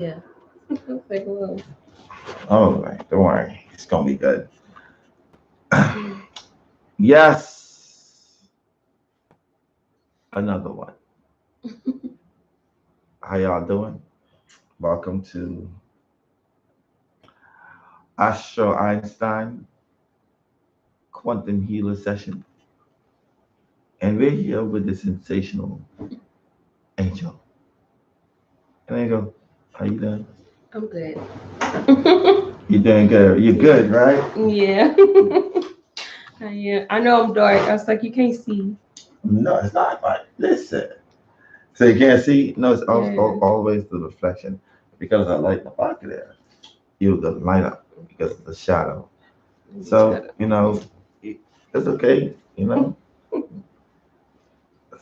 Yeah. Like, whoa. All right, don't worry, it's gonna be good. Yes, another one. How y'all doing? Welcome to Astro Einstein Quantum Healer session, and we're here with the sensational Angel. And Angel, how you doing? I'm good. You doing good? You good, right? Yeah. Yeah. I know I'm dark. I was like, you can't see. No, it's not. But listen, so you can't see. No, it's Yeah. always the reflection because I light the back of there. You the light up because of the shadow. So it's okay.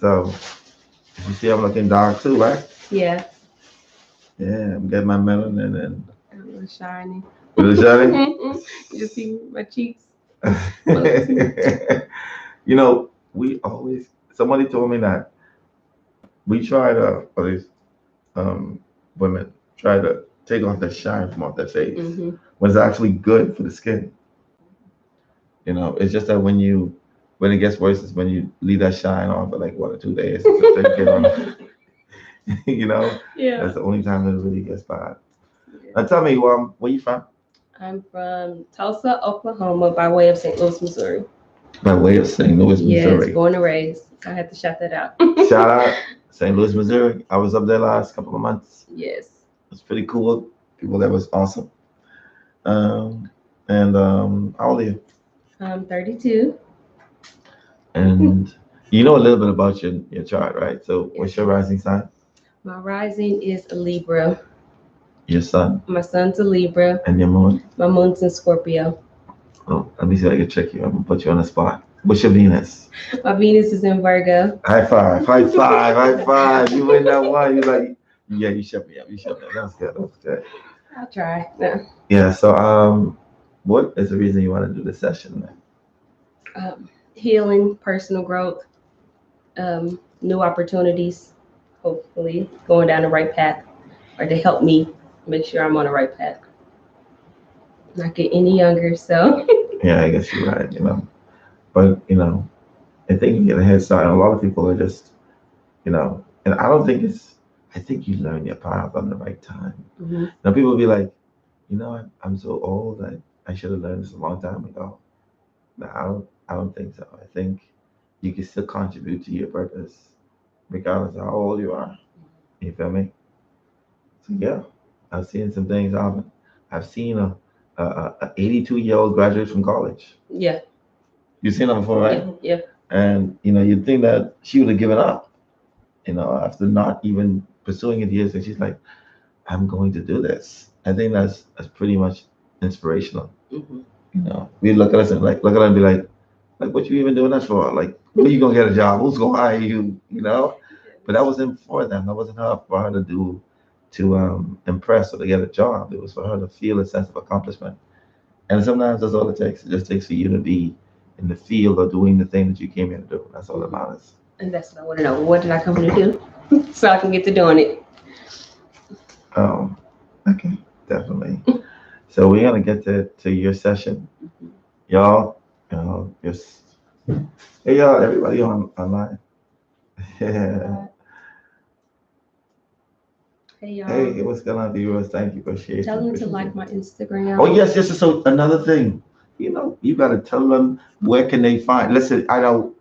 So you see, I'm looking dark too, right? Yeah. Yeah, I'm getting my melanin and I'm a little shiny. with the shining. You just see my cheeks. We always somebody told me that we try to, or these women try to take off the shine from off their face when it's actually good for the skin. It's just that when it gets worse is when you leave that shine on for like 1 or 2 days. To take it on. Yeah. That's the only time that it really gets bad. Now tell me, where you from? I'm from Tulsa, Oklahoma, by way of St. Louis, Missouri. By way of St. Louis, Yes, Missouri. born and raised. I had to shout that out. Shout out St. Louis, Missouri. I was up there last couple of months. Yes. It's pretty cool. People there was awesome. And how old are you? I'm 32. And you know a little bit about your chart, right? So what's your rising sign? My rising is a Libra. Your sun My sun's a Libra. and your moon? My moon's in Scorpio. Oh, let me see if I can trick you. I'm gonna put you on the spot. What's your Venus? My Venus is in Virgo. High five, high five, high five. You win that one. You like, yeah, you shut me up. You shut me up. That's good. That's good. I'll try. No. Yeah. So what is the reason you want to do this session, man? Healing, personal growth, new opportunities, hopefully going down the right path, or to help me make sure I'm on the right path. Not get any younger, so. Yeah, I guess you're right. But I think you get a head start. And a lot of people are just, and I don't think it's. I think you learn your path on the right time. Now people will be like, I'm so old. I should have learned this a long time ago. No, I don't think so. I think you can still contribute to your purpose, regardless of how old you are. You feel me? So yeah, I've seen some things happen. I've seen a 82-year-old graduate from college. Yeah. You've seen that before, right? Yeah. And you'd think that she would have given up, after not even pursuing it years, and she's like, I'm going to do this. I think that's pretty much inspirational. We look at us and look at her and be like, what you even doing that for? Like, when are you gonna get a job? Who's gonna hire you? But that wasn't for them. That wasn't for her to do to impress or to get a job. It was for her to feel a sense of accomplishment. And sometimes that's all it takes. It just takes for you to be in the field or doing the thing that you came here to do. That's all that matters. And that's what I want to know. What did I come here to do? So I can get to doing it. Okay, definitely. So we're gonna get to your session, y'all. Just hey y'all, everybody online. Yeah. Hey y'all. Hey, what's going on, viewers? Thank you, appreciate it. Tell them to like my Instagram. Oh yes. So another thing, you gotta tell them where can they find. Listen, I know.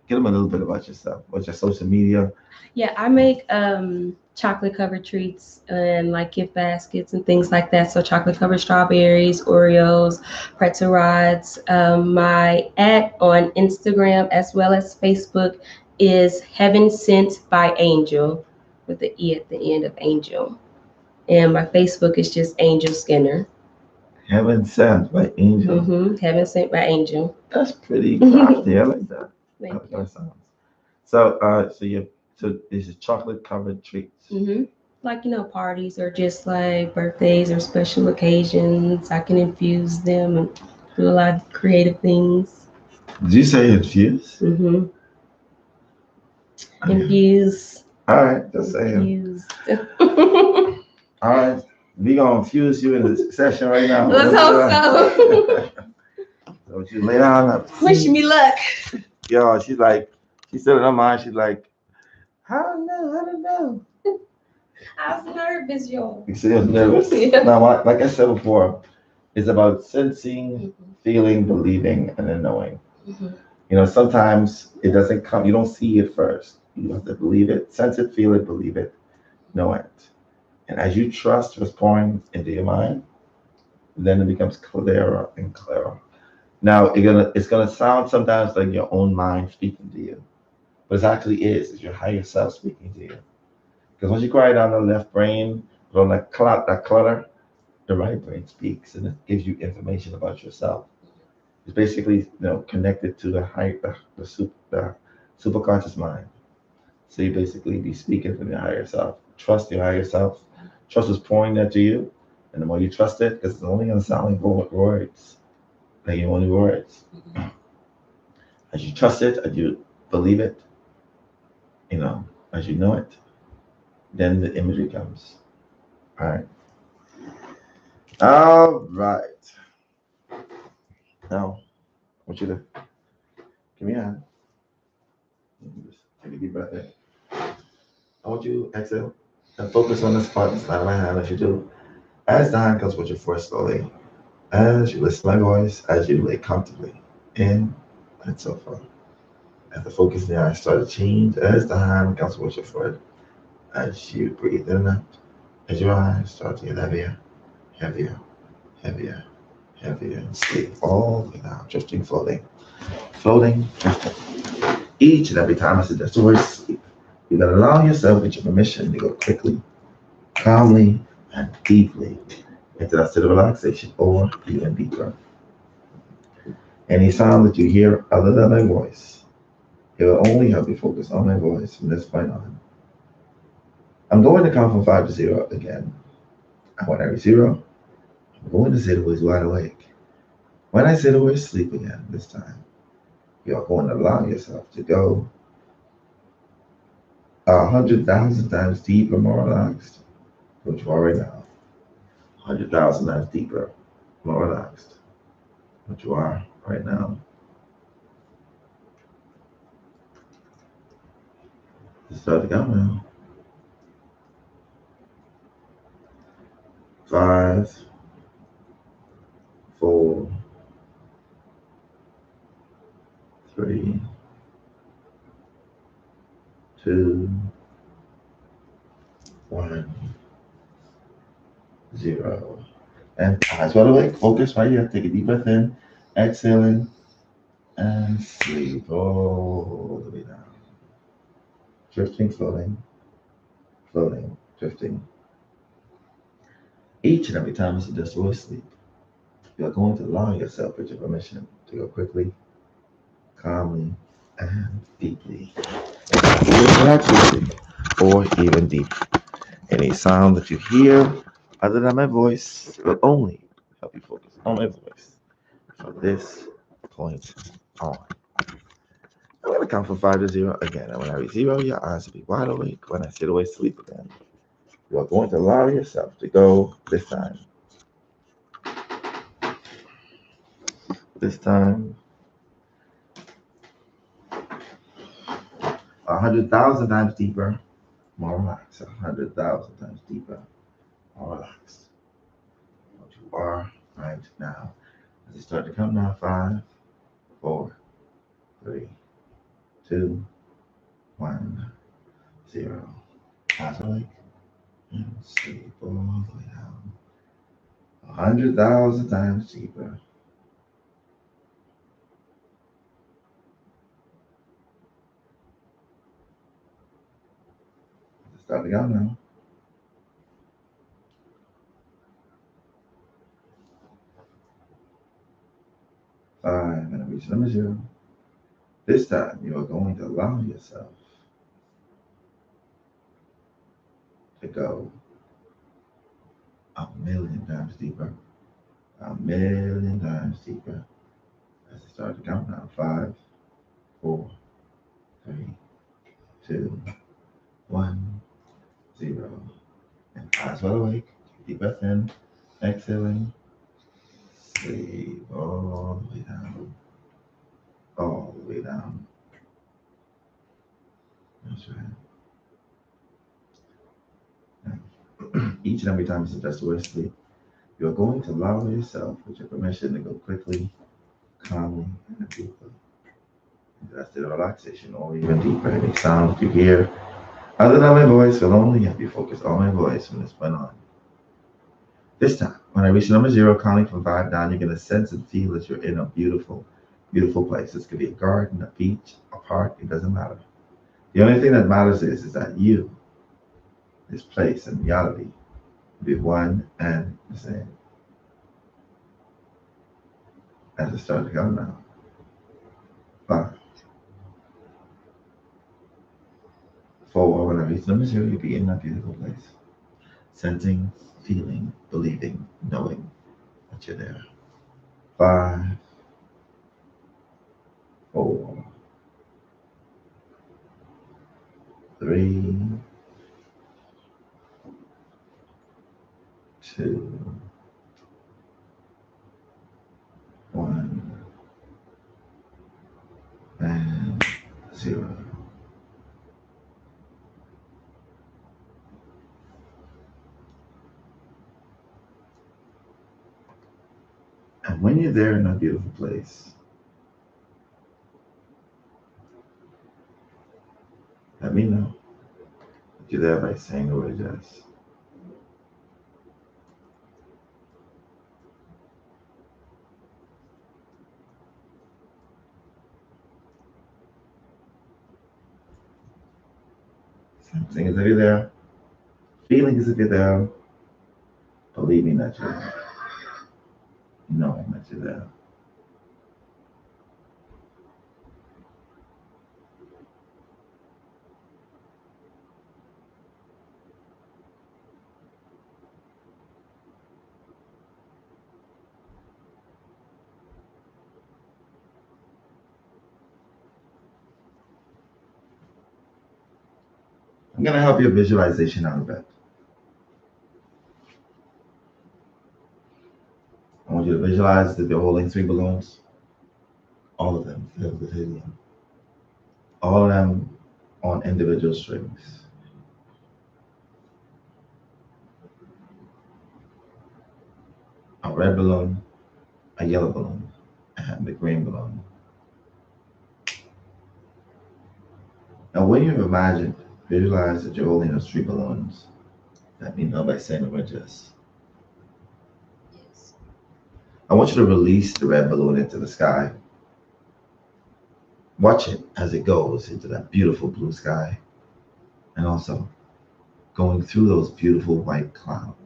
Get them a little bit about yourself. What's your social media? Yeah, I make chocolate covered treats and like gift baskets and things like that. So chocolate covered strawberries, Oreos, pretzel rods. My ad on Instagram as well as Facebook is Heaven Sent by Angel with the E at the end of Angel. And my Facebook is just Angele Skinner. Heaven Sent by Angel. Heaven Sent by Angel. That's pretty crafty. I like that. Thank you. That sounds. So this is chocolate covered treats. Like parties or just like birthdays or special occasions. I can infuse them and do a lot of creative things. Did you say infuse? Infuse. All right, just saying. Infused. All right, we gonna fuse you in the session right now. Let's hope so. So she lay down. Wish me luck. Yo, she's still in her mind. She's like, I don't know, I don't know. I was nervous, y'all. You see, I was nervous. Yeah. Now, like I said before, it's about sensing, feeling, believing, and then knowing. Mhm. You know, sometimes it doesn't come. You don't see it first. You have to believe it, sense it, feel it, believe it, know it. And as you trust what's pouring into your mind, then it becomes clearer and clearer. Now it's gonna sound sometimes like your own mind speaking to you, but it actually is. It's your higher self speaking to you. Because once you quiet down the left brain, on that clutter, the right brain speaks and it gives you information about yourself. It's basically connected to the superconscious mind. So you basically be speaking from your higher self. Trust your higher self. Trust is pouring that to you, and the more you trust it, because it's only gonna sound like words, like only words. As you trust it, as you believe it, you know, as you know it, then the imagery comes. All right. All right. Now, I want you to give me a hand. Just take a deep breath in. I want you to exhale and focus on the spot inside of my hand as you do. As the hand comes with your foot slowly, as you listen to my voice, as you lay comfortably in that sofa. As the focus in the eyes start to change, as the hand comes with your foot, as you breathe in and out, as your eyes start to get heavier, heavier, heavier, heavier, and sleep all the way down, drifting, floating, floating, drifting. Each and every time I suggest the word sleep, you gotta allow yourself with your permission to go quickly, calmly, and deeply into that state of relaxation or even deeper. Any sound that you hear other than my voice, it will only help you focus on my voice from this point on. I'm going to count from 5 to 0 again. And when I reach 0, I'm going to say the words wide awake. When I say the word sleep again this time, you're going to allow yourself to go 100,000 times deeper, more relaxed, which you are right now. 100,000 times deeper, more relaxed, which you are right now. Start to count now. 5, 4, 3, 2, 1, 0. And eyes wide awake. Focus right here. Take a deep breath in. Exhaling and sleep all the way down. Drifting, floating, floating, drifting. Each and every time you suggest the word sleep, you're going to allow yourself with your permission to go quickly, calmly, and deeply. Relaxing or even deep. Any sound that you hear other than my voice will only help you focus on my voice from this point on. I'm going to count from 5 to 0 again. And when I reach 0, your eyes will be wide awake. When I say the word sleep again, you are going to allow yourself to go this time. This time, 100,000 times deeper, more relaxed. 100,000 times deeper, more relaxed. What you are right now. As you start to count now, 5, 4, 3, 2, 1, 0. Eyes awake and sleep all the way down. 100,000 times deeper. Start to count now. 5 and I reach number 0. This time you are going to allow yourself to go 1,000,000 times deeper. 1,000,000 times deeper. As I start to count now. 5, 4, 3, 2, 1, 0. And Eyes wide awake. Deep breath in. Exhaling. Sleep all the way down. All the way down. That's right. Each and every time you suggest the word sleep, you're going to allow yourself, with your permission, to go quickly, calmly, and deeply into that state of relaxation, or even deeper. Any sound that you hear other than my voice will only help you focus on my voice from this point on. This time, when I reach number zero, counting from five down, you're going to sense and feel that you're in a beautiful, beautiful place. This could be a garden, a beach, a park, it doesn't matter. The only thing that matters is that you, this place, and reality be one and the same. As I start to count now. Five, four, when I reach number zero, you be in that beautiful place. Sensing, feeling, believing, knowing that you're there. Five, four, three, two, one, and zero. And when you're there in that beautiful place, let me know that you're there by saying the word yes. Sensing as if you're there, feeling as if you're there, believing that you're there, knowing that you're there. I'm going to help your visualization out a bit. I want you to visualize that you're holding three balloons, all of them filled with helium, all of them on individual strings. A red balloon, a yellow balloon, and a green balloon. Now, when you've imagined, visualize that you're holding those three balloons. Let me know by saying the word yes. Yes. I want you to release the red balloon into the sky. Watch it as it goes into that beautiful blue sky, and also going through those beautiful white clouds.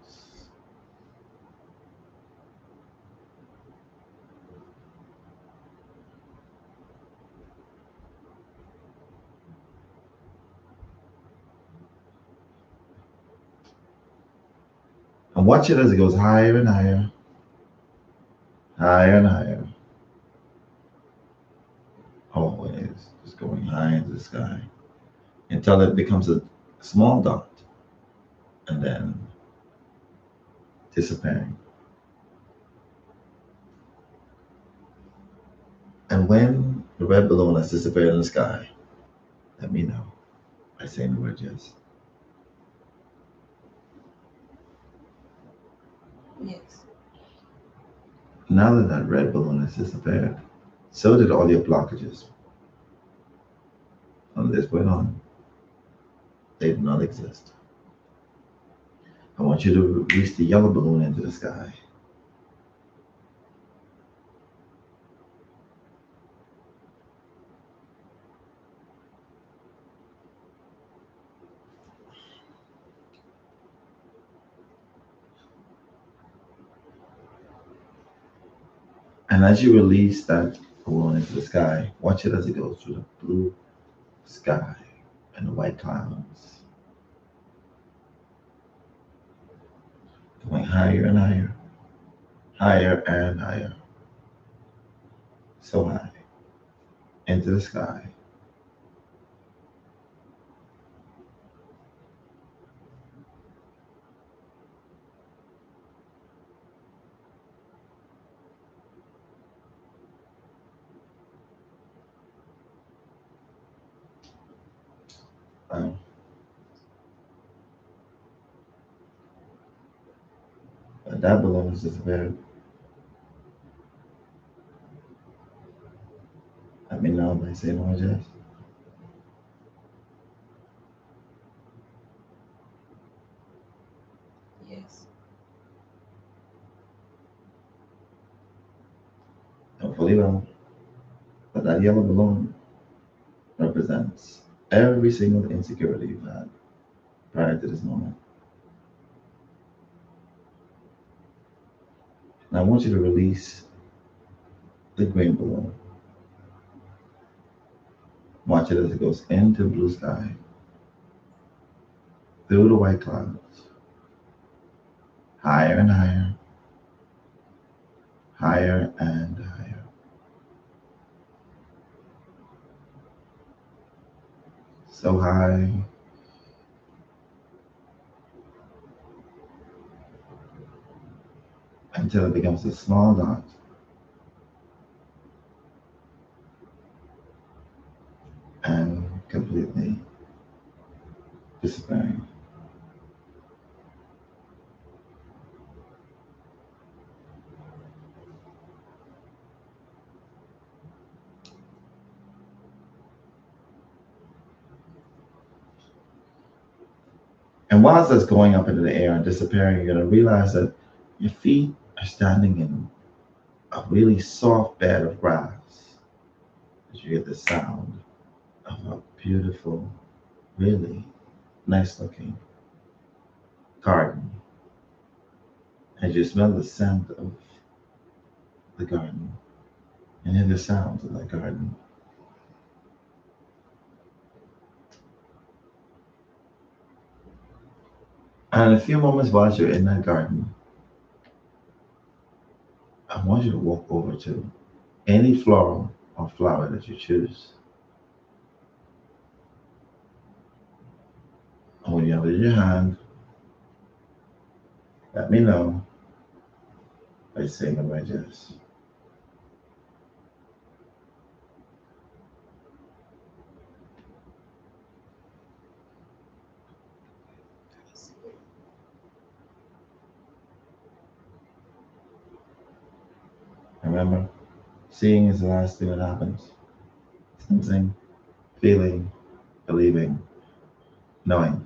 And watch it as it goes higher and higher, higher and higher. Always just going high into the sky until it becomes a small dot and then disappearing. And when the red balloon has disappeared in the sky, let me know by saying the word yes. Yes. Now that that red balloon has disappeared, so did all your blockages. From this point on, they do not exist. I want you to release the yellow balloon into the sky. And as you release that balloon into the sky, watch it as it goes through the blue sky and the white clouds, going higher and higher, higher and higher, so high, into the sky. Um, but that balloon is disappeared. Let me know by saying more yes. Yes. Hopefully well. But that yellow balloon represents every single insecurity you've had prior to this moment. And I want you to release the green balloon. Watch it as it goes into blue sky, through the white clouds, higher and higher, higher and higher. So high until it becomes a small dot and completely disappearing. And whilst that's going up into the air and disappearing, you're going to realize that your feet are standing in a really soft bed of grass. As you hear the sound of a beautiful, really nice looking garden. As you smell the scent of the garden and hear the sounds of that garden. And in a few moments while you're in that garden, I want you to walk over to any floral or flower that you choose. And when you have it in your hand, let me know by saying the word yes. Remember, seeing is the last thing that happens. Sensing, feeling, believing, knowing.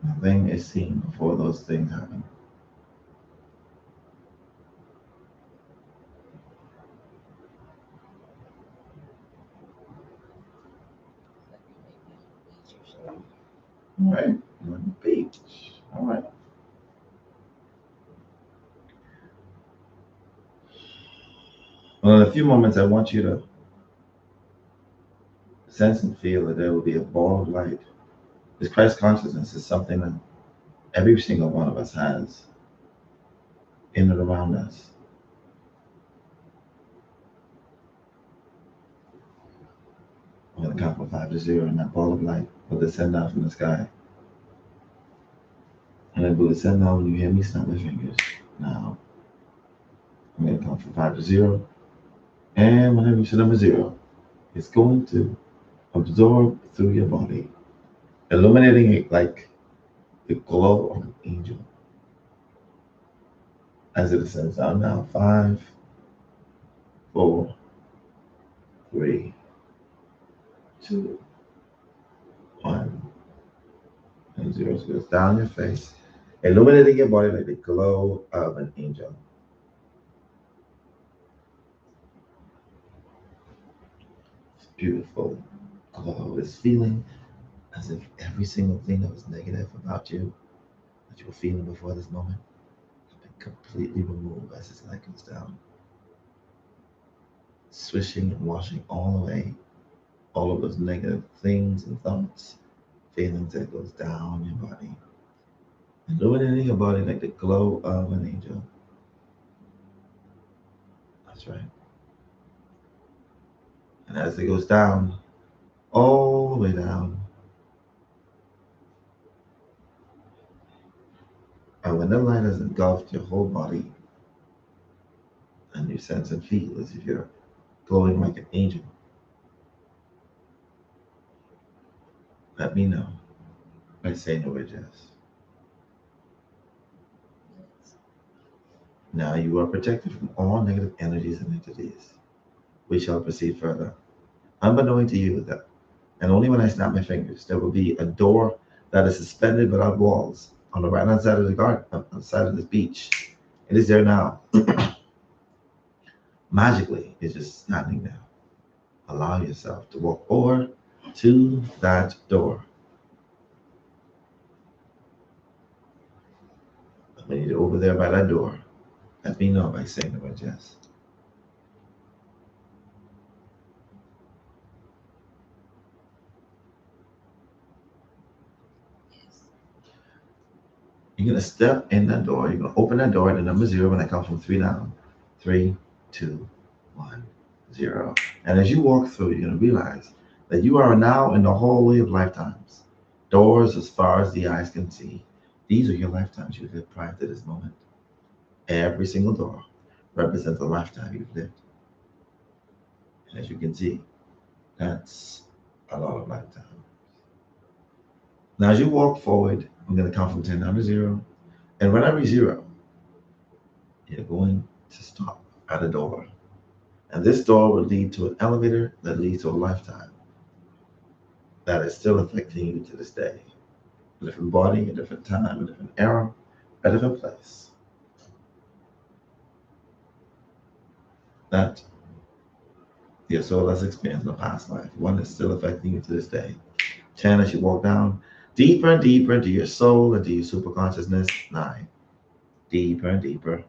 Nothing is seen before those things happen. All right, you're on the beach. All right. Well, in a few moments, I want you to sense and feel that there will be a ball of light. This Christ consciousness is something that every single one of us has in and around us. I'm going to count from 5 to 0, and that ball of light will descend down from the sky. And it will descend down when you hear me snap my fingers. Now, I'm going to count from 5 to 0. And when I reach the number 0, it's going to absorb through your body, illuminating it like the glow of an angel as it descends down. Now, 5, 4, 3, 2, 1, and 0. So it goes down your face, illuminating your body like the glow of an angel. It's beautiful glow. This feeling as if every single thing that was negative about you, that you were feeling before this moment, has been completely removed as this light goes down, swishing and washing all away all of those negative things and thoughts, feelings that goes down your body, illuminating your body like the glow of an angel. That's right. And as it goes down, all the way down, and when the light has engulfed your whole body, and you sense and feel as if you're glowing like an angel, let me know by saying the word yes. Now you are protected from all negative energies and entities. We shall proceed further. Unbeknown to you that, and only when I snap my fingers, there will be a door that is suspended without walls on the right hand side of the garden, on the side of this beach. It is there now. Magically, it's just standing there. Allow yourself to walk over to that door. When you're over there by that door, let me know by saying the word yes. You're going to step in that door. You're going to open that door at the number 0 when I count from 3 down. 3, 2, 1, 0. And as you walk through, you're going to realize that you are now in the hallway of lifetimes. Doors as far as the eyes can see. These are your lifetimes you lived prior to this moment. Every single door represents a lifetime you've lived. And as you can see, that's a lot of lifetime. Now, as you walk forward, I'm going to count from 10 down to 0. And when I reach 0, you're going to stop at a door. And this door will lead to an elevator that leads to a lifetime that is still affecting you to this day. A different body, a different time, a different era, a different place. That your soul has experienced in a past life, one that's still affecting you to this day. 10, as you walk down, deeper and deeper into your soul, into your superconsciousness. 9, deeper and deeper,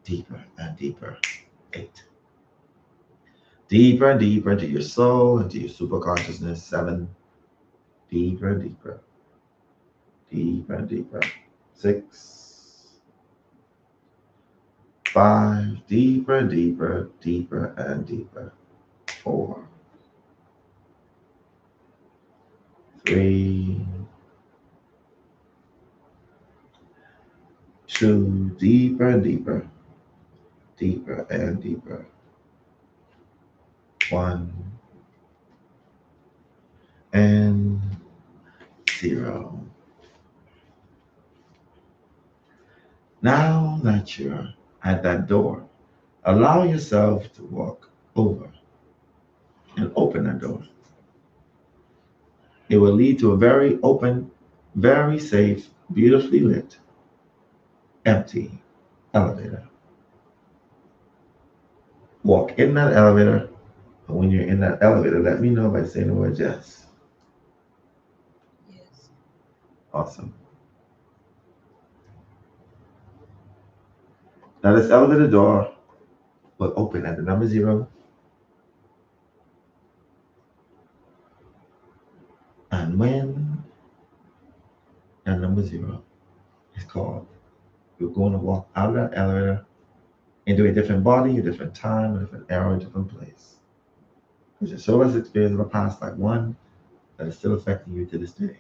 deeper and deeper. 8, deeper and deeper into your soul, into your superconsciousness. 7, deeper and deeper, deeper and deeper. 6, 5, deeper and deeper, deeper and deeper. 4, 3, 2, deeper and deeper, deeper and deeper. 1 and 0. Now that you're at that door, allow yourself to walk over and open that door. It will lead to a very open, very safe, beautifully lit, empty elevator. Walk in that elevator, and when you're in that elevator, let me know by saying the word yes. Yes. Awesome. Now this elevator door will open at the number 0. And when that number 0 is called, you're going to walk out of that elevator into a different body, a different time, a different era, a different place. Because your soul has experienced in the past like one that is still affecting you to this day.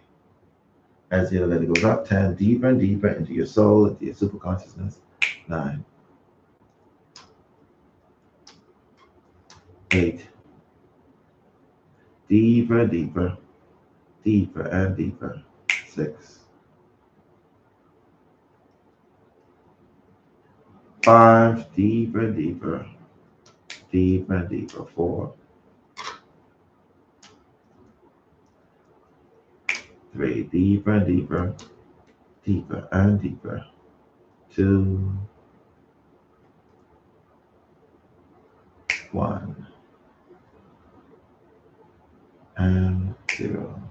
As the elevator goes up, 10, deeper and deeper into your soul, into your superconsciousness. 9, 8, deeper and deeper, deeper and deeper. 6, 5, deeper and deeper, deeper and deeper. 4, 3, deeper and deeper, deeper and deeper. 2, 1, and 0.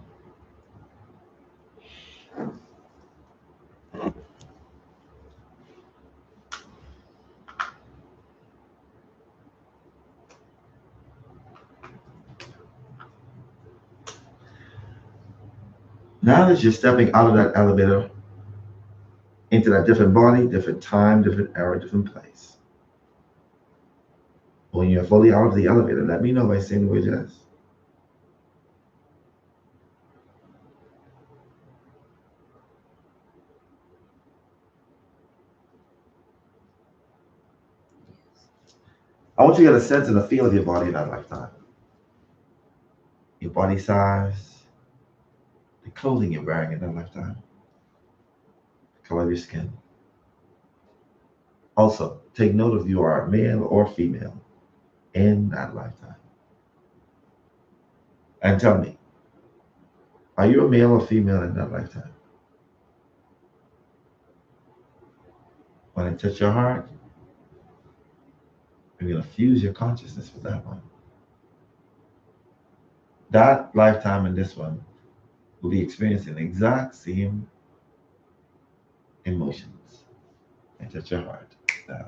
Now that you're stepping out of that elevator into that different body, different time, different era, different place. When you're fully out of the elevator, let me know by saying the word yes. I want you to get a sense of the feel of your body in that lifetime. Your body size, the clothing you're wearing in that lifetime, the color of your skin. Also, take note if you are male or female in that lifetime. And tell me, are you a male or female in that lifetime? When I touch your heart, we're going to fuse your consciousness with that one. That lifetime and this one will be experiencing the exact same emotions. And touch your heart now.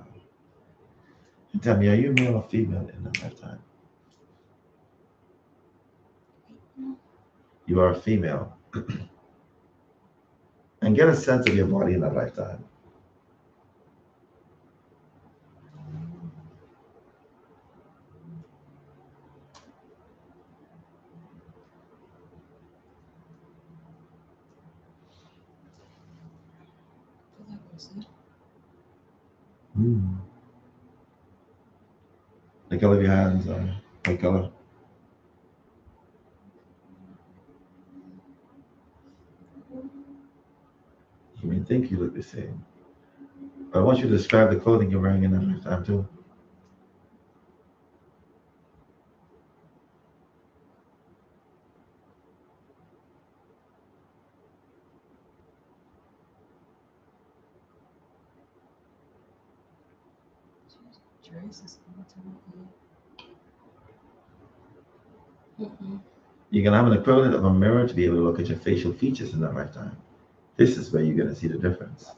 And tell me, are you male or female in that lifetime? You are a female. And get a sense of your body in that lifetime. Mm. The color of your hands are what color? You may think you look the same. But I want you to describe the clothing you're wearing in that lifetime too. You can have an equivalent of a mirror to be able to look at your facial features in that lifetime. This is where you're going to see the difference.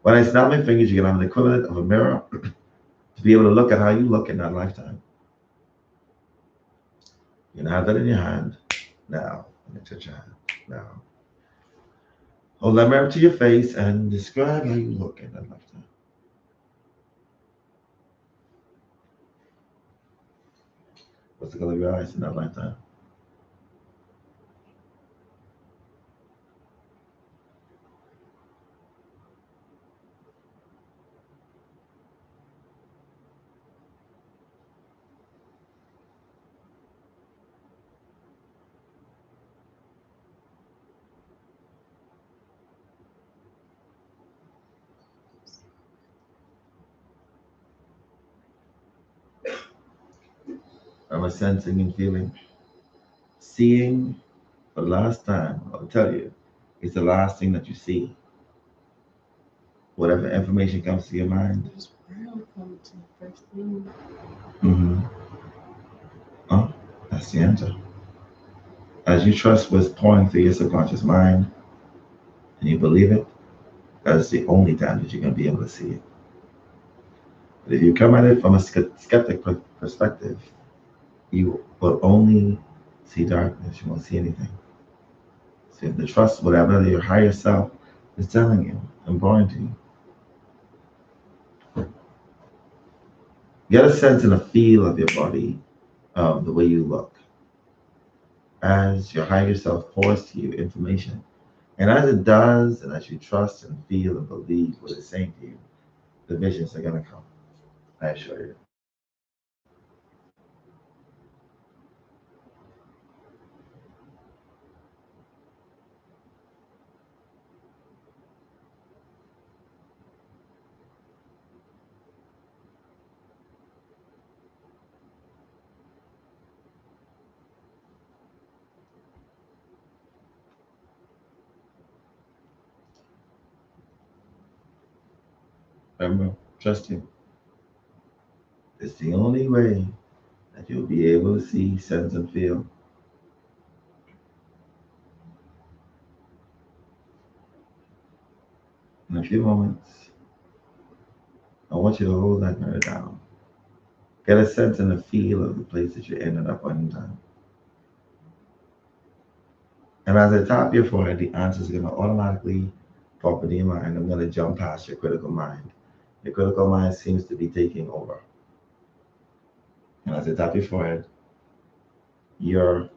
When I snap my fingers, you can have an equivalent of a mirror to be able to look at how you look in that lifetime. You can have that in your hand now. Let me touch your hand now. Hold that mirror to your face and describe how you look in that lifetime. What's the color of your eyes in that lifetime? Am I sensing and feeling? Seeing for the last time, I'll tell you, it's the last thing that you see. Whatever information comes to your mind. Mm-hmm. Oh, that's the answer. As you trust what's pouring through your subconscious mind and you believe it, that's the only time that you're going to be able to see it. But if you come at it from a skeptic perspective, you will only see darkness. You won't see anything. So you have to trust whatever your higher self is telling you and pouring to you. Get a sense and a feel of your body, the way you look, as your higher self pours to you information. And as it does, and as you trust and feel and believe what it's saying to you, the visions are going to come. I assure you. Remember, trust you. It's the only way that you'll be able to see, sense, and feel. In a few moments, I want you to hold that mirror down. Get a sense and a feel of the place that you're in at that point in time. And as I tap your forehead, the answers are going to automatically pop into your mind. I'm going to jump past your critical mind. Your critical mind seems to be taking over. And as I tap your forehead, your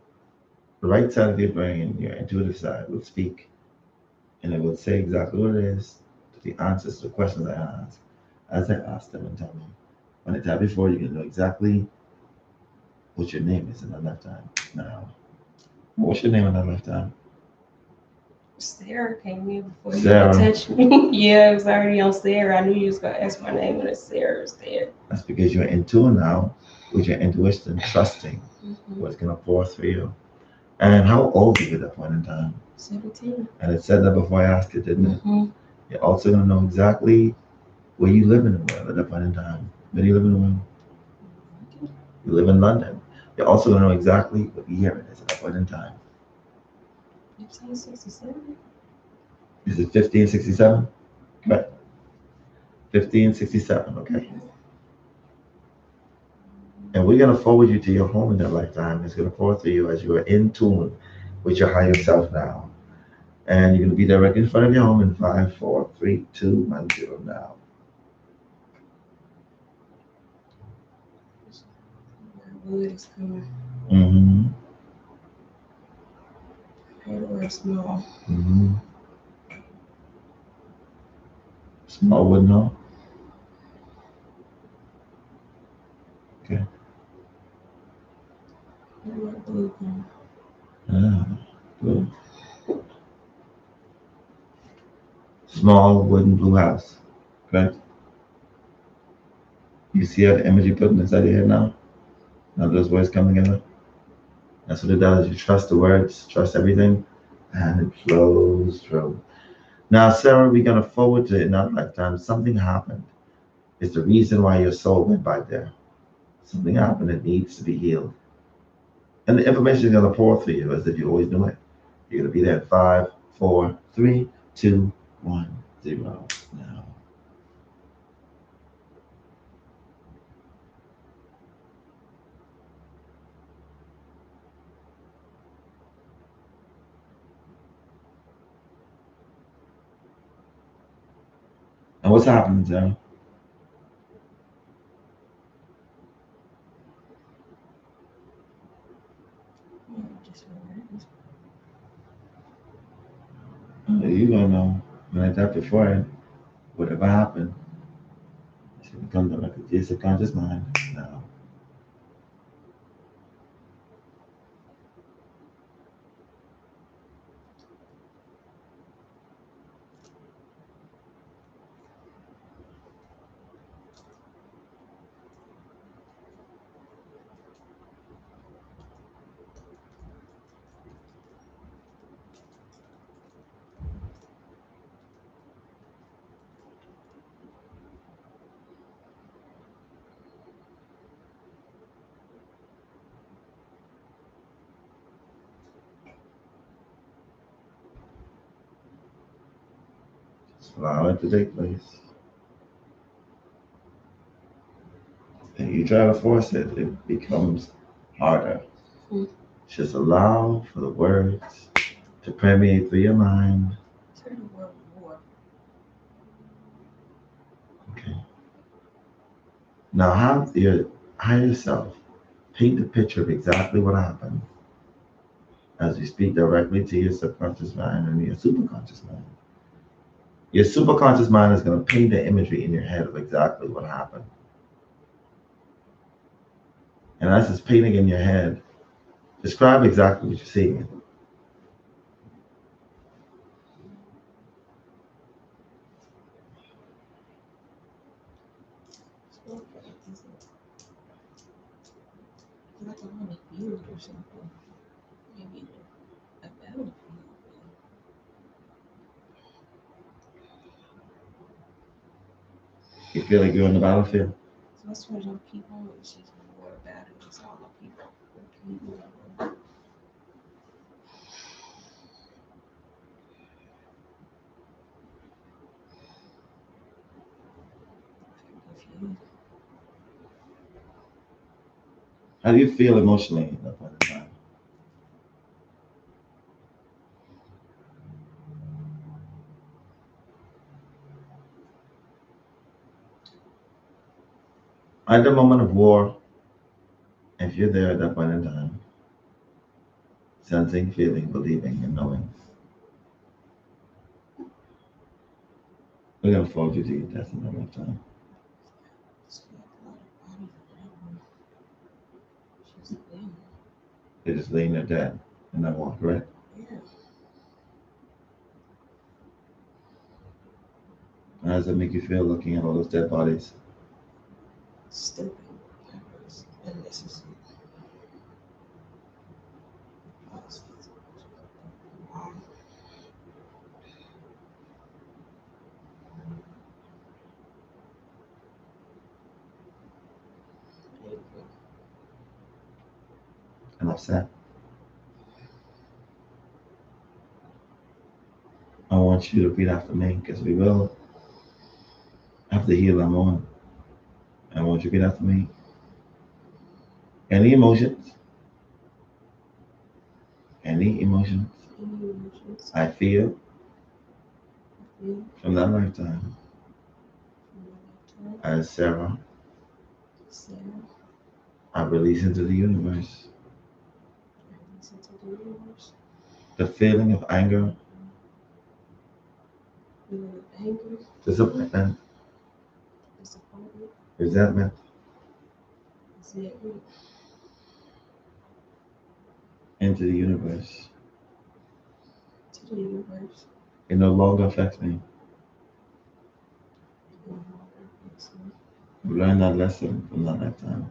right side of your brain, your intuitive side, will speak. And it will say exactly what it is, the answers to the questions I ask, as I ask them and tell me. When I tap your forehead, you can know exactly what your name is in that lifetime. Now, what's your name in that lifetime? Sarah came in before you even Sarah. touched me. Yeah, it was already on Sarah. I knew you was gonna ask my name when Sarah was there. That's because you're in tune now with your intuition, trusting Mm-hmm. what's gonna pour through you. And how old were you at that point in time? 17. And it said that before I asked it, didn't it? Mm-hmm. You're also gonna know exactly where you live in the world at that point in time. Where do you live in the world? You live in London. You're also gonna know exactly what year it is at that point in time. 1867. Is it 1567? Correct. 1567, okay. And we're going to forward you to your home in that lifetime. It's going to pour through you as you are in tune with your higher self now. And you're going to be directly in front of your home in 5, 4, 3, 2, 1, 0 now. Wood is coming. Mm-hmm. Or small. Mm-hmm. Small wood, no? Okay. Blue coming. Ah, blue. Small wooden blue house. Correct? You see how the image you put inside your head now? Now those words come together? That's what it does. You trust the words, trust everything, and it flows through. Now, Sarah, we're going to forward to in that lifetime. Something happened. It's the reason why your soul went by there. Something happened that needs to be healed. And the information is going to pour through you as if you always knew it. You're going to be there at 5, 4, 3, 2, 1, 0 now. And what's happening, Sarah? You're going to know when I tapped it for it, whatever happened, it's going to come to like your subconscious mind now. Just allow it to take place. And you try to force it, it becomes harder. Mm. Just allow for the words to permeate through your mind. Turn the world war. Okay. Now have your higher self paint the picture of exactly what happened as you speak directly to your subconscious mind and your superconscious mind. Your superconscious mind is going to paint the imagery in your head of exactly what happened. And as it's painting in your head, describe exactly what you're seeing. Like I'm on a field or something. Maybe a battlefield. You feel like you're on the battlefield. So that's what I'm keep on. It's just war battle. That's all I keep on. Confused. How do you feel emotionally at that point in time? At the moment of war, if you're there at that point in time, sensing, feeling, believing, and knowing, we're going to forward you to your destiny in that lifetime. It's like a lot of bodies around me. She's there. They're just laying there dead in that war, correct? Yeah. How does it make you feel looking at all those dead bodies? Stupid. Unnecessary. And upset. I want you to repeat after me because we will have to heal our moment. I want you to repeat after me. Any emotions, any emotions Emotions. I feel Feel from that lifetime from my lifetime. as Sarah, Sarah. I release into the universe Listen to the universe. the feeling of anger, Feeling of anger. disappointment, Disappointment. resentment Resentment. into the universe. To the universe. It no longer affects me. No longer affects me. I've learned that lesson from that lifetime.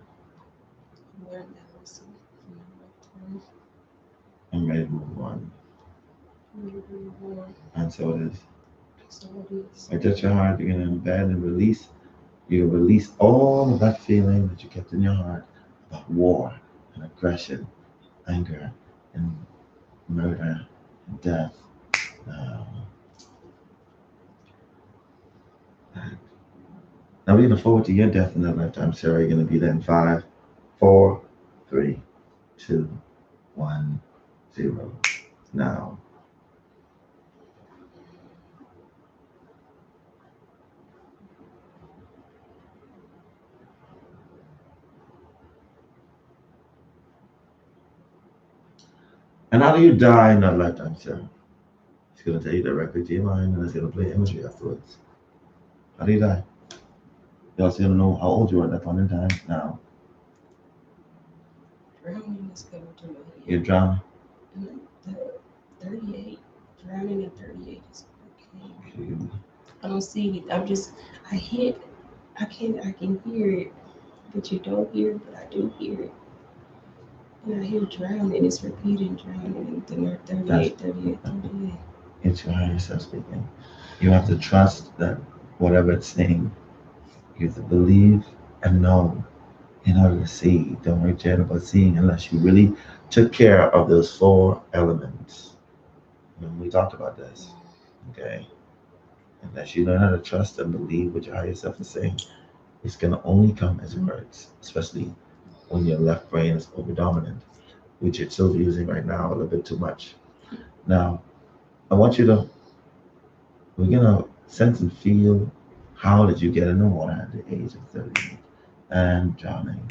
Learn that lesson from my lifetime. I'm ready to move on. Maybe more. And so it is. So it is. I touch your heart, you're going to embed and release. You release all of that feeling that you kept in your heart about war and aggression, anger and murder and death. Um, Now we're gonna forward to your death in that lifetime, Sarah. You're gonna be there in 5, 4, 3, 2, 1, 0. Now. And how do you die in that lifetime, Sarah? It's gonna take you directly to your mind and it's gonna play imagery afterwards. How do you die? You're also gonna know how old you are at that point in time. Now. Drowning is coming to my head. You're drowning. And the 38. Drowning at 38 is okay. I don't see it. I hear it. I can hear it, but you don't hear it, but I do hear it. And I hear drowning, it's repeating drowning, and then 38, 38, 38. It's your higher self speaking. You have to trust that whatever it's saying, you have to believe and know in order to see. Don't worry, Jen, about seeing unless you really took care of those 4 elements. And we talked about this. Okay? Unless you learn how to trust and believe what your higher self is saying, it's gonna only come as words, especially when your left brain is over dominant, which you're still using right now a little bit too much. Now, I want you to we're gonna sense and feel how did you get in the water at the age of 38 and drowning.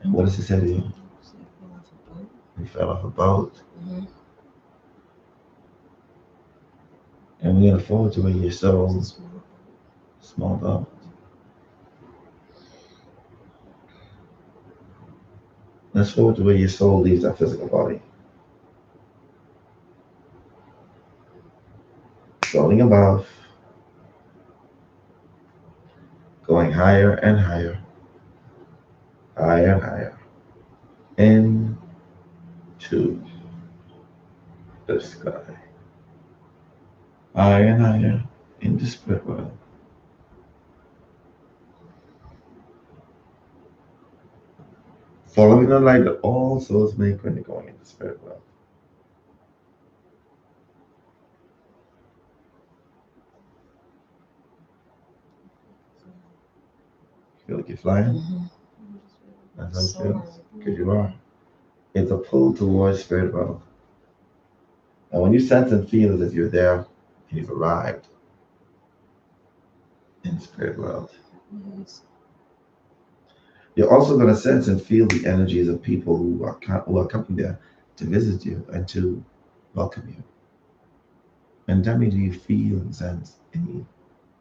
And what does it say to you? You fell off a boat. Mm-hmm. And we're gonna forward to where your soul, small boat. Let's forward to where your soul leaves that physical body. Floating above, going higher and higher, higher and higher, into the sky. Higher and higher into spirit world. Following the light that all souls make when they're going into spirit world. Feel like you're flying? Mm-hmm. That's how it feels. Because you are. It's a pull towards spirit world. And when you sense and feel as if you're there and you've arrived in spirit world, Yes. you're also going to sense and feel the energies of people who are coming there to visit you and to welcome you. And tell me, do you feel and sense any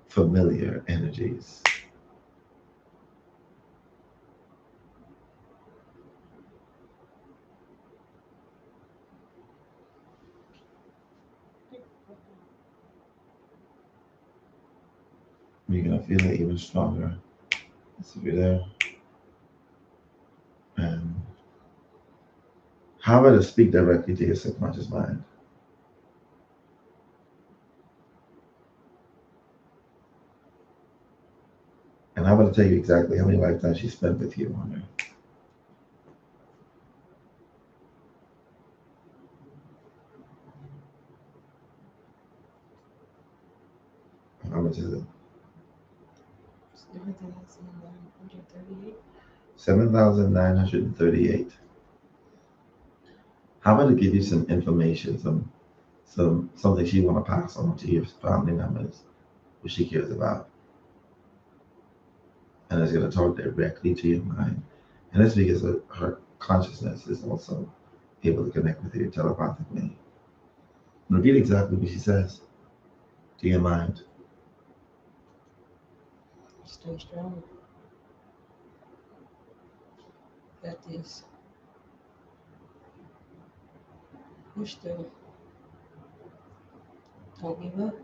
familiar energies? You're gonna feel it even stronger. Let's see if you're there. And how about to speak directly to your subconscious mind? And how about to tell you exactly how many lifetimes she spent with you on Earth? How much is it? 7,938. 7,938. How about to give you some information, something she want to pass on to your family members, who she cares about, and it's going to talk directly to your mind. And that's because her consciousness is also able to connect with you telepathically. Repeat exactly what she says to your mind. Stay strong. Got this. Push through. Don't give up.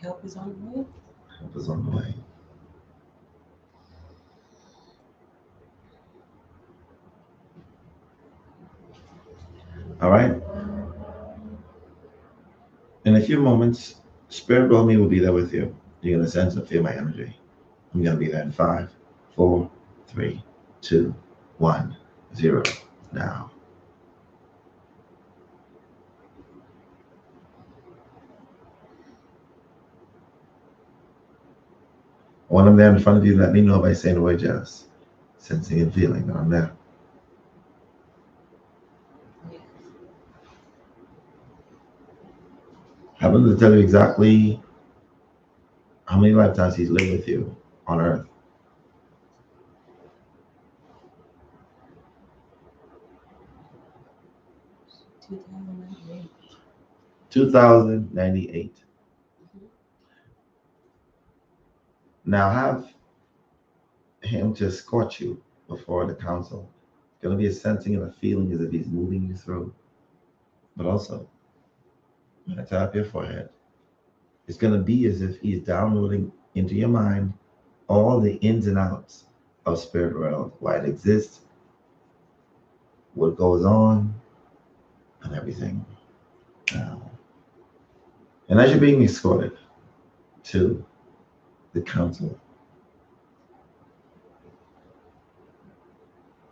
Help is on the way. Help is on the way. All right. In a few moments, Spirit World Me will be there with you. You're going to sense and feel my energy. I'm going to be there in 5, 4, 3, 2, 1, 0. Now. When I'm there in front of you, let me know by saying the word yes, sensing and feeling that I'm there. Happen to tell you exactly how many lifetimes he's lived with you on Earth. 2098. 2098. Now have him to escort you before the council. It's going to be a sensing and a feeling as if he's moving you through. But also, when I tap your forehead, it's going to be as if he's downloading into your mind all the ins and outs of spirit world, why it exists, what goes on, and everything. Now, and as you're being escorted to the council,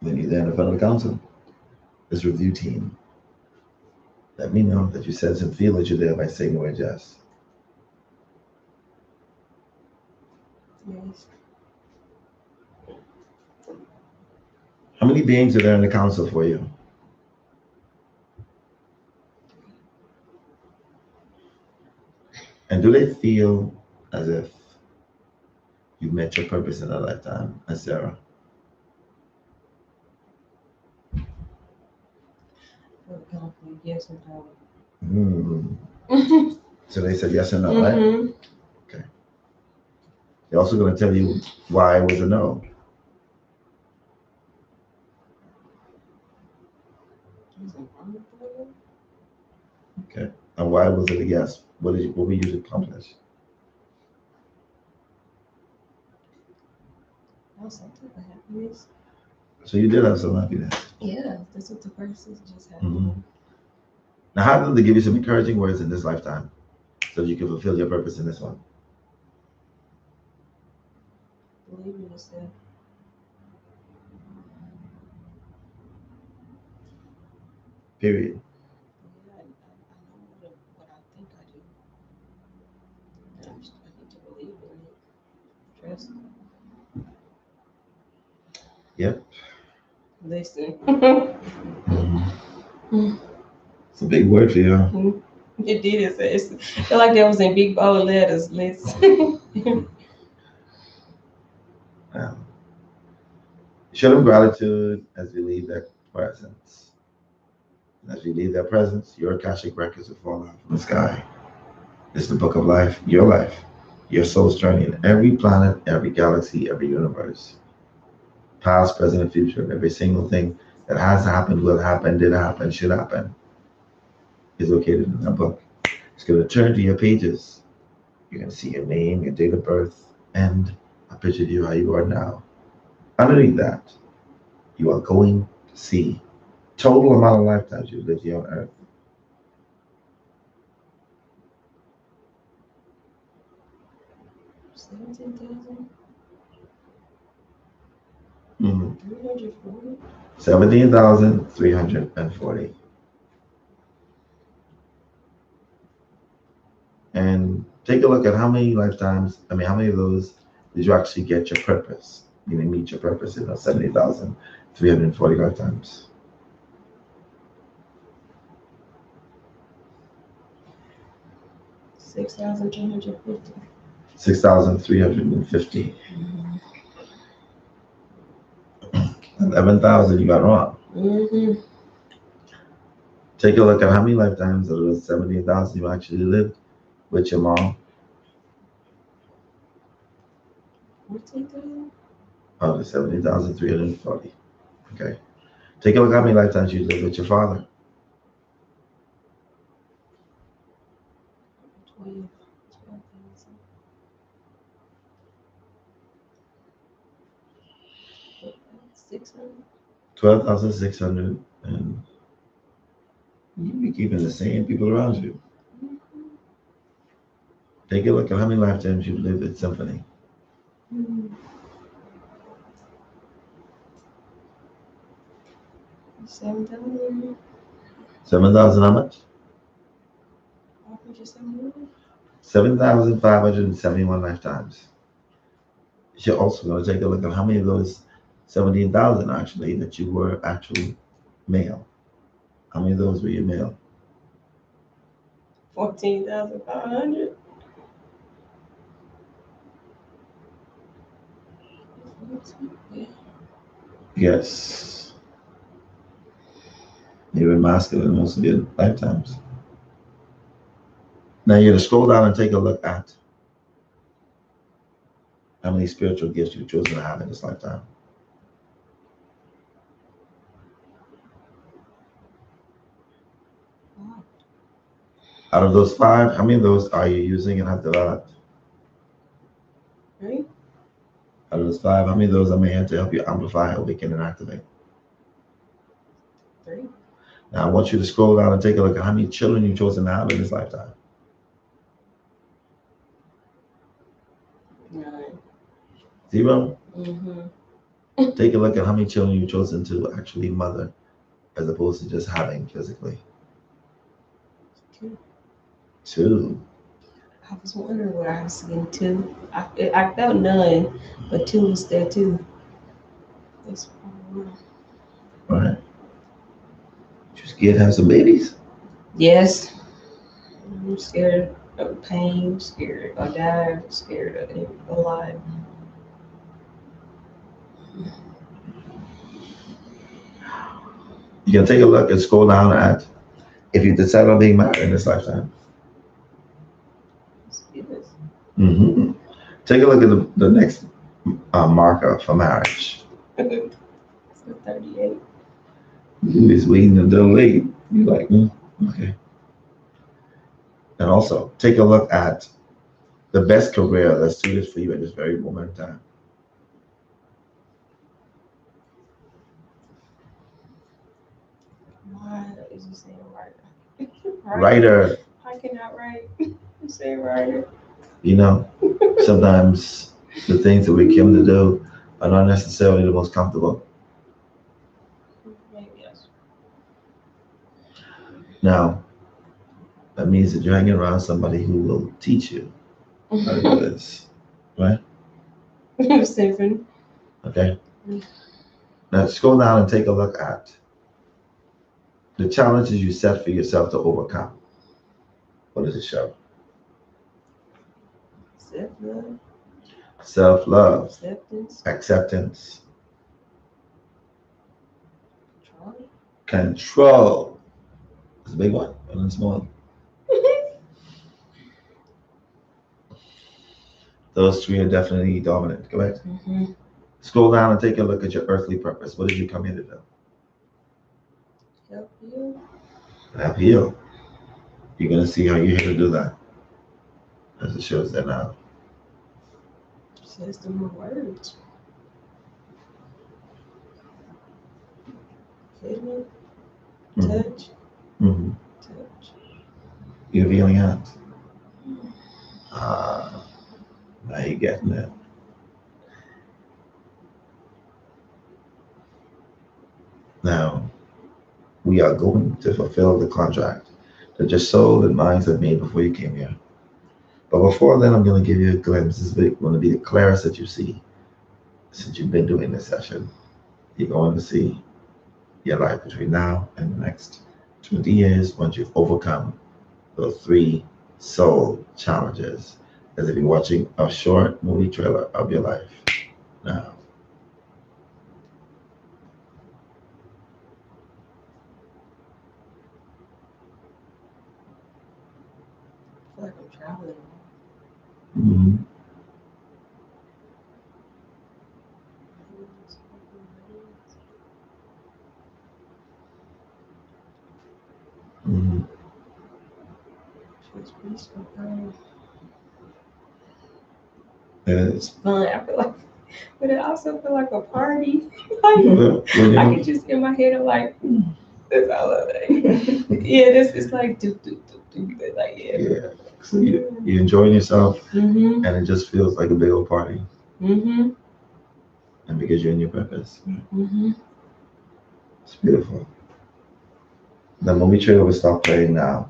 then you're there in front of the council, this review team. Let me know that you sense and feel that you're there by saying the word yes. Yes. How many beings are there in the council for you? And do they feel as if you met your purpose in a lifetime, as Sarah? Yes or no. So they said yes or no, right? Okay. They're also going to tell you why it was a no. Okay. And why was it a yes? What were you to accomplish? Something for happiness. So you did have some happiness. Yeah, that's what the person just happened. Now, have them to give you some encouraging words in this lifetime so you can fulfill your purpose in this one. Believe in yourself. Period. Yeah, I know what I think I do. I need to believe in it. Trust. Yep. Listen. It's a big word for you. It did. It's feel like that was in big bold letters. Listen. Yeah. Show them gratitude as we leave their presence. As we leave their presence, your Akashic records will fall out from the sky. It's the book of life, your soul's journey in every planet, every galaxy, every universe. Past, present, and future, every single thing that has happened, will happen, did happen, should happen, is located in that book. It's going to turn to your pages. You're going to see your name, your date of birth, and a picture of you how you are now. Underneath that, you are going to see total amount of lifetimes you lived here on Earth. 17,340. Mm-hmm. 17,340. And take a look at how many lifetimes, how many of those did you actually get your purpose? Meaning meet your purpose in those 70,340 lifetimes. 6,350. 6,350. 11,000 you got wrong. Mm-hmm. Take a look at how many lifetimes of those 17,000 you actually lived with your mom. 14,000. Oh, the 70,340. Okay. Take a look at how many lifetimes you lived with your father. 12,000. 600. 12,600. And you be keeping the same people around you. Take a look at how many lifetimes you lived with Symphony. 7,000. 7,000 how much? 571. 7,571 lifetimes. You're also going to take a look at how many of those 17,000 actually that you were actually male. How many of those were you male? 14,500. Yes. You were masculine most of your lifetimes. Now you're going to scroll down and take a look at how many spiritual gifts you've chosen to have in this lifetime. Out of those 5, how many of those are you using and have developed? Right? Out of those 5, how many of those are made to help you amplify, awaken, and activate? 3. Now I want you to scroll down and take a look at how many children you've chosen to have in this lifetime. 9. 0. Mm-hmm. Take a look at how many children you've chosen to actually mother as opposed to just having physically. 2. 2. I was wondering where I was getting 2. I felt none, but 2 was there too. That's All right. You scared to have some babies? yes. I'm scared of pain, scared of die, scared of it alive. You can take a look and scroll down at if you decide on being married in this lifetime. Mm-hmm. Take a look at the next marker for marriage. It's a 38. You just waiting until late. You're like, okay. And also, take a look at the best career that's suited for you at this very moment in time. Why is you saying writer? Writer. I cannot write. You say writer. You know, sometimes the things that we came to do are not necessarily the most comfortable. Maybe yes. Now, that means that you're hanging around somebody who will teach you how to do this, right? Symphony. Okay. Now, scroll down and take a look at the challenges you set for yourself to overcome. What does it show? Self-love. Self-love, Acceptance. acceptance, Control. control. It's a big one, and it's small. Those 3 are definitely dominant, correct? Mm-hmm. Scroll down and take a look at your earthly purpose. What did you come here to do? Help you. Help heal. You're gonna see how you're here to do that, as it shows there now. Says the more words. Feeling, Mm-hmm. touch, Mm-hmm. touch. You're feeling hands. Ah, now you're getting it. Now we are going to fulfill the contract that your soul and minds have made before you came here. But before then, I'm going to give you a glimpse. This is going to be the clearest that you see since you've been doing this session. You're going to see your life between now and the next 20 years once you've overcome those three soul challenges, as if you're watching a short movie trailer of your life. Now, I feel like I'm traveling. mm-hmm. Mm-hmm. Feels peaceful, girl. It It's is. fun. I feel like, but it also feel like a party. Like Well, when I you can just in my head, I'm like, that's all of it. Yeah, this is like do do do do. Like yeah. yeah, so you're enjoying yourself, Mhm. and it just feels like a big old party, Mhm. and because you're in your purpose, Mhm. it's beautiful. The movie trailer will stop playing now.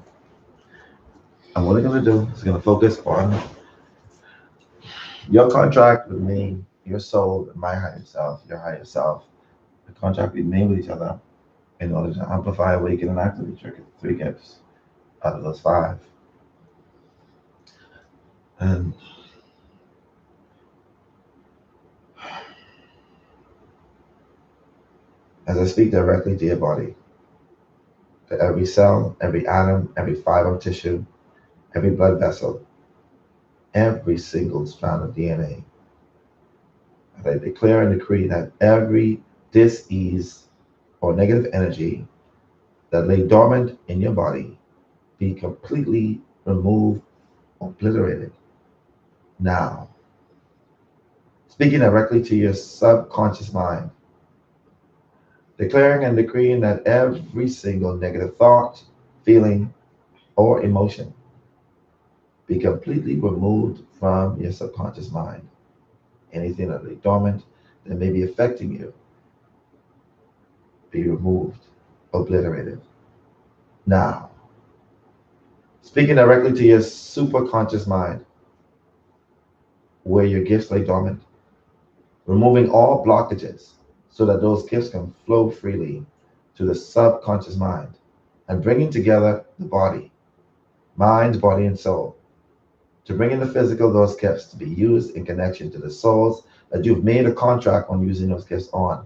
And what we're gonna do is gonna focus on your contract with me, your soul, and my higher self, your higher self. The contract we made with each other in order to amplify, awaken, and activate your three gifts out of those five. And as I speak directly to your body, to every cell, every atom, every fiber of tissue, every blood vessel, every single strand of DNA, as I declare and decree that every dis-ease or negative energy that lay dormant in your body be completely removed, obliterated now. Speaking directly to your subconscious mind, declaring and decreeing that every single negative thought, feeling, or emotion be completely removed from your subconscious mind. Anything that lay dormant that may be affecting you be removed, obliterated now. Speaking directly to your superconscious mind, where your gifts lay dormant, removing all blockages so that those gifts can flow freely to the subconscious mind and bringing together the body, mind, body, and soul to bring in the physical those gifts to be used in connection to the souls that you've made a contract on using those gifts on.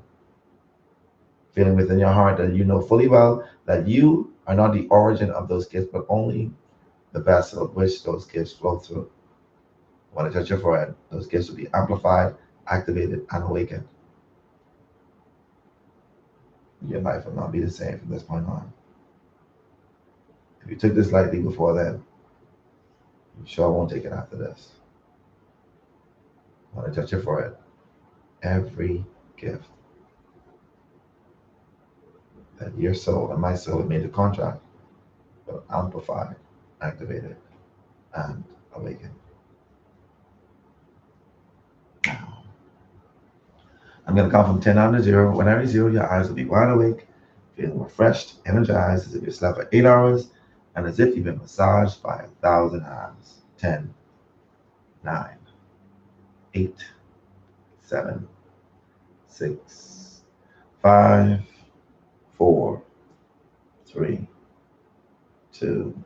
Feeling within your heart that you know fully well that you are not the origin of those gifts, but only the vessel of which those gifts flow through. When I touch your forehead, those gifts will be amplified, activated, and awakened. Your life will not be the same from this point on. If you took this lightly before then, you sure won't take it after this. When I touch your forehead, every gift that your soul and my soul have made a contract will amplify, activated, and awakened. I'm going to count from 10 down to 0. When I reach 0, your eyes will be wide awake, feeling refreshed, energized, as if you slept for 8 hours, and as if you've been massaged by 1,000 hands. 10, 9, 8, 7, 6, 5, 4, 3, 2,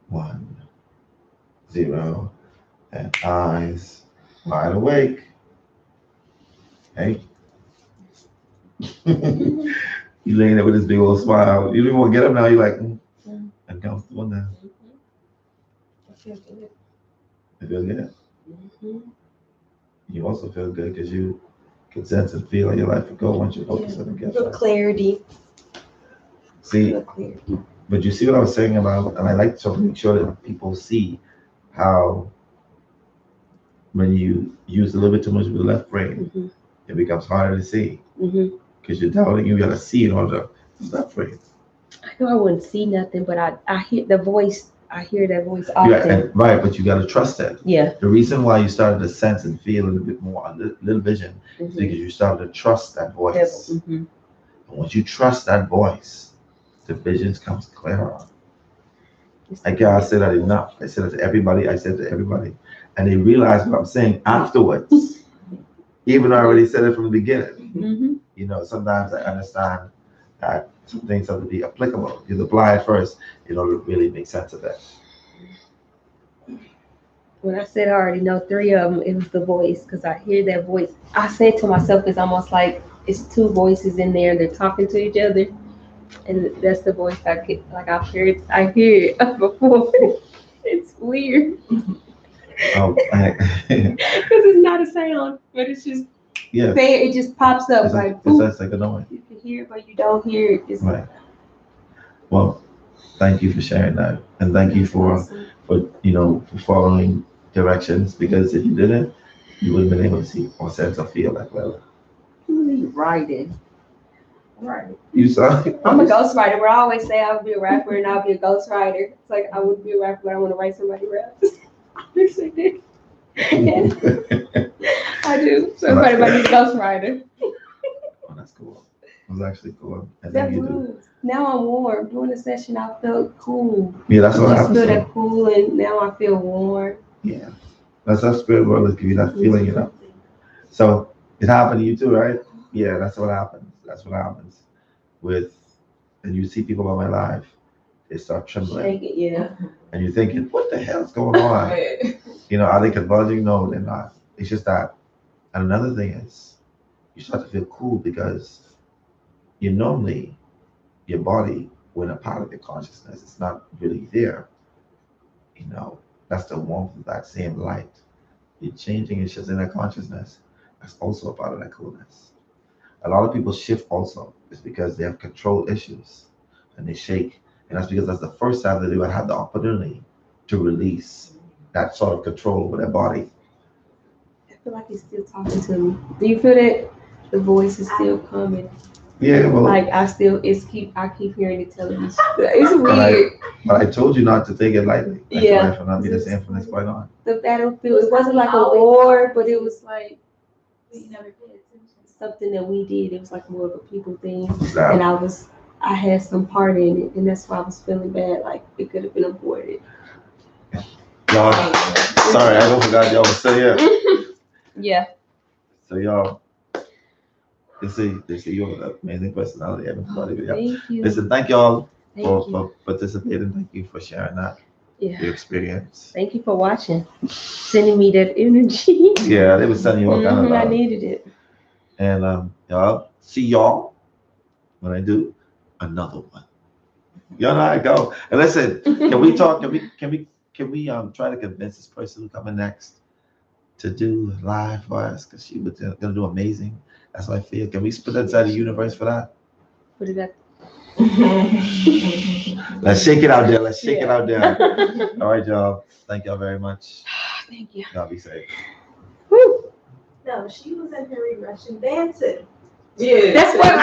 1, 0, and eyes wide awake. Hey, you laying there with this big old smile. You don't even want to get up now. You're like, I'm comfortable now. I feel good. You feel good. Mhm. You also feel good because you can sense and feel how your life will go once you focus on the Yeah. gift. Feel clarity. See, Feel clarity. But you see what I was saying about, and I like to make sure that people see how when you use a little bit too much of the left brain, Mhm. it becomes harder to see Mhm. because you're doubting you gotta see in order to left brain. I know I wouldn't see nothing, but I hear the voice. I hear that voice Yeah, often. and right, but you gotta trust it. Yeah. The reason why you started to sense and feel a little bit more, little vision, is Mhm. because you started to trust that voice. Mhm. And once you trust that voice, the visions comes clearer. I can't say that enough. I said it to everybody. I said to everybody, and they realize what I'm saying afterwards. Even though I already said it from the beginning. Mhm. You know, sometimes I understand that some things have to be applicable. You apply it first in order to really make sense of it. When I said I already know three of them, it was the voice because I hear that voice. I said to myself, it's almost like it's two voices in there. They're talking to each other, and that's the voice I get. Like I hear it before. It's weird I, because it's not a sound, but it's just yeah, say it just pops up it's like like boop. like a noise. You can hear it, but you don't hear it. It's Right. Well, thank you for sharing that, and thank you awesome. for for following directions. Because if you didn't, you wouldn't have been able to see or sense or feel that well. You writing. Right. You saw. I'm a ghostwriter. Where I always say I would be a rapper and I'll be a ghostwriter. It's like I would be a rapper, but I want to write somebody raps. I wish I did. I do. So Well, everybody might be a ghostwriter. Oh, that's cool. It was actually cool. I That think you do. was. Now I'm warm. Doing the session, I felt cool. Yeah, that's what Just happens. feel that cool, and now I feel warm. Yeah, that's that spirit world that give you that feeling, So it happened to you too, right? Yeah, that's what happens. That's what happens with, and you see people in my life, they start trembling, Shake it, yeah. and you're thinking, what the hell's going on? Are they convulsing? No, they're not. It's just that. And another thing is, you start to feel cool because you normally your body, when a part of your consciousness, it's not really there. You know, that's the warmth of that same light. You're changing and shifting that consciousness. That's also a part of that coolness. A lot of people shift also. It's because they have control issues and they shake. And that's because that's the first time that they would have the opportunity to release that sort of control over their body. I feel like he's still talking to me. Do you feel that the voice is still coming? Yeah, well, Like I keep hearing it telling me. It's weird. But I told you not to take it lightly. Yeah. It shall not be the same from this point on. The battlefield. It wasn't like a war, but it was like something that we did. It was like more of a people thing, and I had some part in it, and that's why I was feeling bad. Like it could have been avoided. Y'all, sorry, I don't forgot y'all was still here. Yeah. So y'all, they say you have an amazing personality, everybody. Thank you. Listen, thank y'all Thank you. for participating. Thank you for sharing that Yeah. your experience. Thank you for watching, sending me that energy. Yeah, they were sending you all kind of I love. needed it. And y'all see y'all when I do another one. Y'all know how I go. And listen, can we talk? Can we try to convince this person who's coming next to do live for us? Because she was gonna do amazing. That's what I feel. Can we put that inside the universe for that? Put it up. Let's shake it out there. Let's shake it out there. All right, y'all. Thank y'all very much. Thank you. Y'all be safe. Woo. No, she was in her Russian dancing. Yeah. That's what